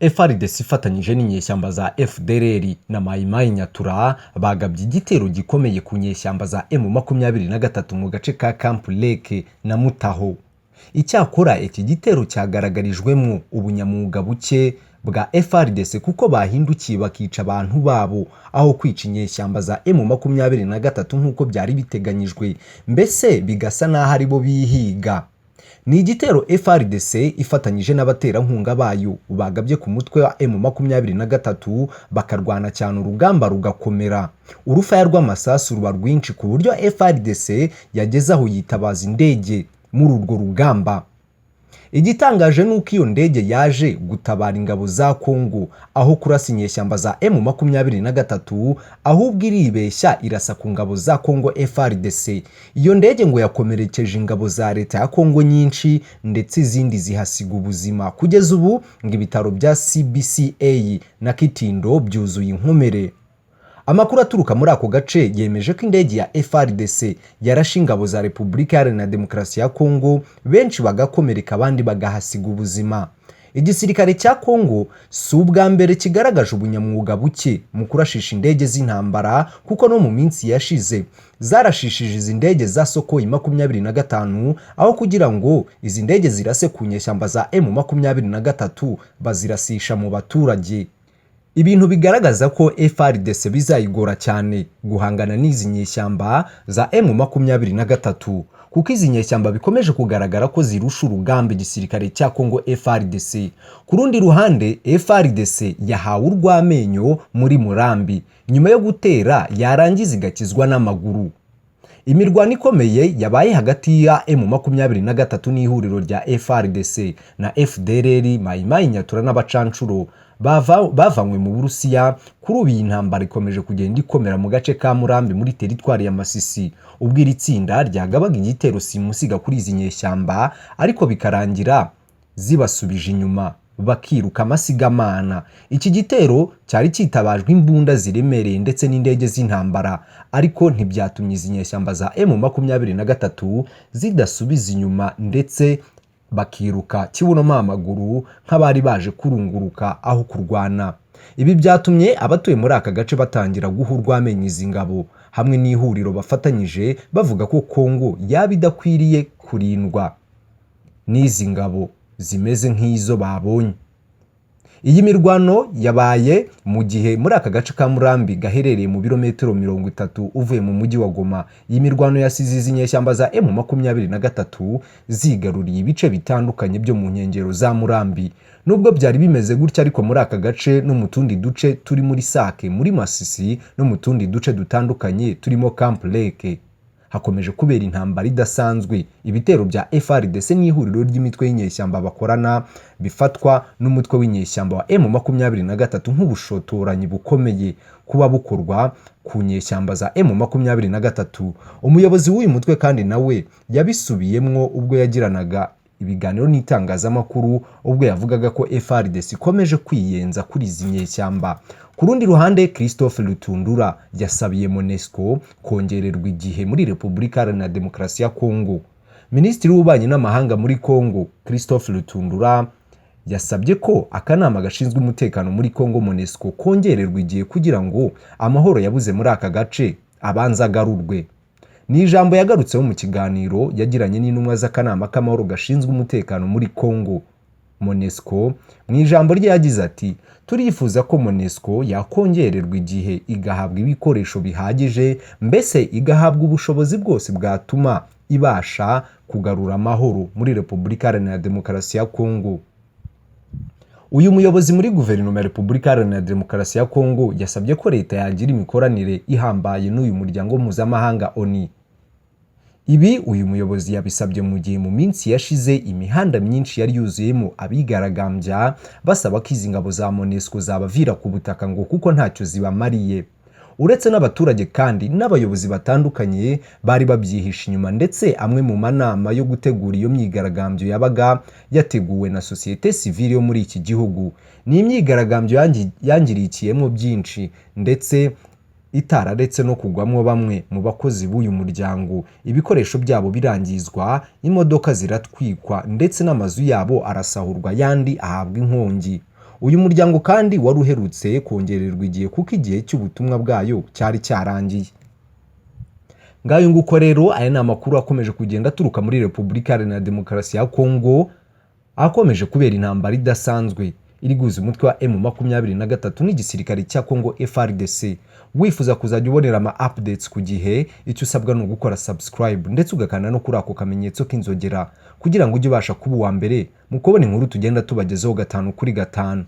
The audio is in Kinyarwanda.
FARDC ifatanyije n'inyeshyamba za FDLR na Mai Mai Nyatura bagabye igitero gikomeye ku nyeshyamba za M23 mu gace ka Camp Lake na Mutaho. Icyakora iki gitero cyagaragarijwemo ubunyamwuga buke bwa FARDC kuko bahindukiye bakica abantu babo aho kwica inyeshyamba za M23 nk'uko byari biteganyijwe, mbese bigasa naho ari bo bihiga. Ni igitero FARDC ifatanyije n'abaterankunga bayo bagabye ku mutwe wa M23 bakarwana cyane urugamba rugakomera. Urufaya rw'amasasu ruba rwinshi ku buryo FARDC yageze aho yitabaza indege muri urwo rugamba. Igitangaje nuko iyo ndege yaje gutabara ingabo za Kongo aho kurasa inyeshyamba za M23, ahubwo iribeshya irasa ku ngabo za Kongo FARDC. Iyo ndege ngo yakomerekeje ingabo za leta ya Kongo nyinshi ndetse izindi zihasiga ubuzima. Kugeza ubu ngo ibitaro bya CBCA na Kitindo byuzuye inkomere. Amakuru aturuka muri ako gace yemeje ko indege ya FARDC yarashe ingabo za Repubulika Iharanira Demokarasi ya Kongo, benshi bagakomereka abandi bagahasiga ubuzima. Igisirikare cya Kongo si ubwa mbere kigaragaje ubunyamwuga buke mu kurashisha indege z'intambara, kuko no mu minsi yashize zarashishije izi ndege za Sukhoi 25 aho kugira ngo izi ndege zirase ku nyeshyamba za M23 bazirasisha mu baturage. Ibintu bigaragaza ko FARDC bizayigora cyane guhangana n'izi nyeshyamba za M23 kuko izi nyeshyamba bikomeje kugaragara ko zirusha urugamba igisirikare cya Kongo FARDC. Ku rundi ruhande FARDC yahawe urw'amenyo muri Murambi nyuma yo gutera yarangiza igakizwa n'amaguru. Imirwano ikomeye yabaye hagati ya M23 n'ihuriro rya FARDC na FDLR, Mai Mai Nyatura n'abacancuro bavanywe mu Burusiya. Kuri ubu iyi ntambara ikomeje kugenda ikomera mu gace ka Murambi muri teritwari ya Masisi, ubwo iri tsinda ryagabaga igitero simusiga kuri izi nyeshyamba ariko bikarangira zibasubije inyuma bakiruka amasigamana. Iki gitero cyari cyitabajwe imbunda ziremereye ndetse n'indege z'intambara, ariko ntibyatumye izi nyeshyamba za M23 zidasubiza inyuma ndetse bakiruka kibuno amaguru nk'abari baje kurunguruka aho kurwana. Ibi byatumye abatuye muri aka gace batangira guha urw'amenyo izi ngabo hamwe n'ihuriro bafatanyije, bavuga ko Kongo yaba idakwiriye kurindwa n'izi ngabo zimeze nk'izo babonye. Iyi mirwano yabaye mu gihe muri aka gace ka Murambi gaherereye mu birometero 30 uvuye mu mujyi wa Goma. Iyi mirwano yasize izi nyeshyamba za M23 zigaruriye ibice bitandukanye byo mu nkengero za Murambi. Nubwo byari bimeze gutya ariko muri aka gace no mu tundi duce turi muri Sake, muri Masisi no mu tundi duce dutandukanye turimo Camp Lake hakomeje kubera intambara idasanzwe. Ibitero bya FARDC n'ihuriro ry'imitwe y'inyeshyamba bakorana bifatwa n'umutwe w'inyeshyamba wa M23 nk'ubushotoranyi bukomeye kuba bukorwa ku nyeshyamba za M23. Umuyobozi w'uyu mutwe kandi nawe yabisubiyemwo ubwo yagiranaga ibiganiro n'itangazamakuru, ubwo yavugaga ko FARDC ikomeje kwiyenza kuri izi nyeshyamba. Ku rundi ruhande Christophe Lutundura yasabiye MONUSCO kongererwa igihe muri Repubulika Iharanira Demokarasi ya Kongo. Minisitiri w'ububanyi n'amahanga muri Kongo Christophe Lutundura yasabye ko akanama gashinzwe umutekano muri Kongo MONUSCO kongererwa igihe kugira ngo amahoro yabuze muri aka gace abanza agarurwe. Ni ijambo yagarutseho mu kiganiro yagiranye n'intumwa z'akanama k'amahoro gashinzwe umutekano muri Kongo MONUSCO. Mu ijambo rye yagize ati, turifuza ko MONUSCO yakongererwa igihe igahabwa ibikoresho bihagije, mbese igahabwa ubushobozi bwose bwatuma ibasha kugarura amahoro muri Repubulika Iharanira Demokarasi ya Kongo. Uyu muyobozi muri guverinoma ya Repubulika Iharanira Demokarasi ya Kongo yasabye ko leta yagira imikoranire ihambaye n'uyu muryango mpuzamahanga ONU. Ibi uyu muyobozi yabisabye mu gihe mu minsi yashize imihanda myinshi yari yuzuyemo abigaragambya basaba ko izi ngabo za MONUSCO zabavira ku butaka ngo kuko ntacyo zibamariye. Uretse n'abaturage kandi n'abayobozi batandukanye bari babyihisha inyuma, ndetse amwe mu manama yo gutegura iyo myigaragambyo yabaga yateguwe na societe civile yo muri iki gihugu. Ni imyigaragambyo yangirikiyemo byinshi ndetse itararetse no kugwamwo bamwe mu bakozi b'uyu muryango. Ibikoresho byabo birangizwa, imodoka ziratwikwa ndetse n'amazu yabo arasahurwa yandi ahabwa inkongi. uyu muryango kandi wari uherutse kongererwa igihe kuko igihe cy'ubutumwa bwayo cyari cyarangiye. Ngayo nguko rero aya ni amakuru akomeje kugenda aturuka muri Repubulika Iharanira Demokarasi ya Kongo, akomeje kubera intambara idasanzwe iri guhuza umutwe wa M23 n'igisirikare cya Kongo FARDC. Wifuza kuzajya ubonera ama updates ku gihe, icyo usabwa ni ugukora subscribe ndetse ugakanda no kuri ako kamenyetso k'inzogera kugira ngo ujye ubasha kuba uwa mbere mu kubona inkuru tugenda tubagezaho 5 kuri 5.